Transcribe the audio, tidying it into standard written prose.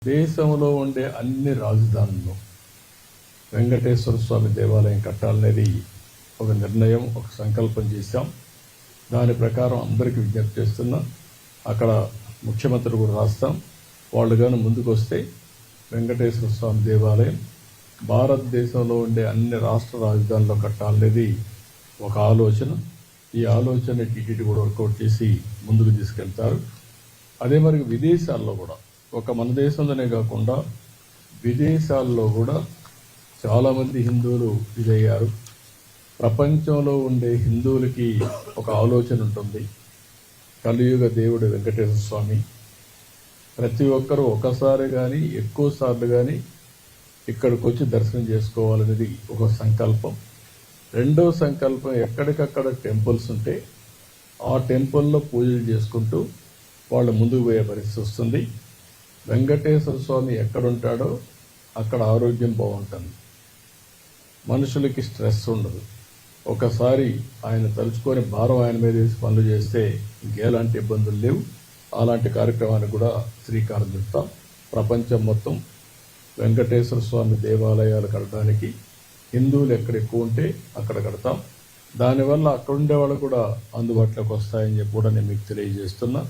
దేశంలో ఉండే అన్ని రాజధానుల్లో వెంకటేశ్వర స్వామి దేవాలయం కట్టాలనేది ఒక నిర్ణయం, ఒక సంకల్పం చేశాం. దాని ప్రకారం అందరికీ విజ్ఞప్తి చేస్తున్నా. అక్కడ ముఖ్యమంత్రి కూడా రాస్తాం. వాళ్ళు కానీ ముందుకు వస్తే వెంకటేశ్వర స్వామి దేవాలయం భారతదేశంలో ఉండే అన్ని రాష్ట్ర రాజధానుల్లో కట్టాలనేది ఒక ఆలోచన. ఈ ఆలోచన టీటీడీ కూడా వర్కౌట్ చేసి ముందుకు తీసుకెళ్తారు. అదే మరి విదేశాల్లో కూడా, ఒక మన దేశంలోనే కాకుండా విదేశాల్లో కూడా చాలామంది హిందువులు ఇదయ్యారు. ప్రపంచంలో ఉండే హిందువులకి ఒక ఆలోచన ఉంటుంది. కలియుగ దేవుడు వెంకటేశ్వర స్వామి, ప్రతి ఒక్కరూ ఒకసారి కానీ ఎక్కువ సార్లు కానీ ఇక్కడికి వచ్చి దర్శనం చేసుకోవాలనేది ఒక సంకల్పం. రెండో సంకల్పం, ఎక్కడికక్కడ టెంపుల్స్ ఉంటే ఆ టెంపుల్లో పూజలు చేసుకుంటూ వాళ్ళు ముందుకు పోయే పరిస్థితి వస్తుంది. వెంకటేశ్వర స్వామి ఎక్కడుంటాడో అక్కడ ఆరోగ్యం బాగుంటుంది, మనుషులకి స్ట్రెస్ ఉండదు. ఒకసారి ఆయన తలుచుకొని భారం ఆయన మీద వేసి పనులు చేస్తే ఇంకేలాంటి ఇబ్బందులు లేవు. అలాంటి కార్యక్రమానికి కూడా శ్రీకారం చుడతాం. ప్రపంచం మొత్తం వెంకటేశ్వర స్వామి దేవాలయాలు కట్టడానికి హిందువులు ఎక్కడ ఎక్కువ ఉంటే అక్కడ కడతాం. దానివల్ల అక్కడ ఉండే వాళ్ళు కూడా అందుబాటులోకి వస్తాయని చెప్పి కూడా నేను మీకు తెలియజేస్తున్నా.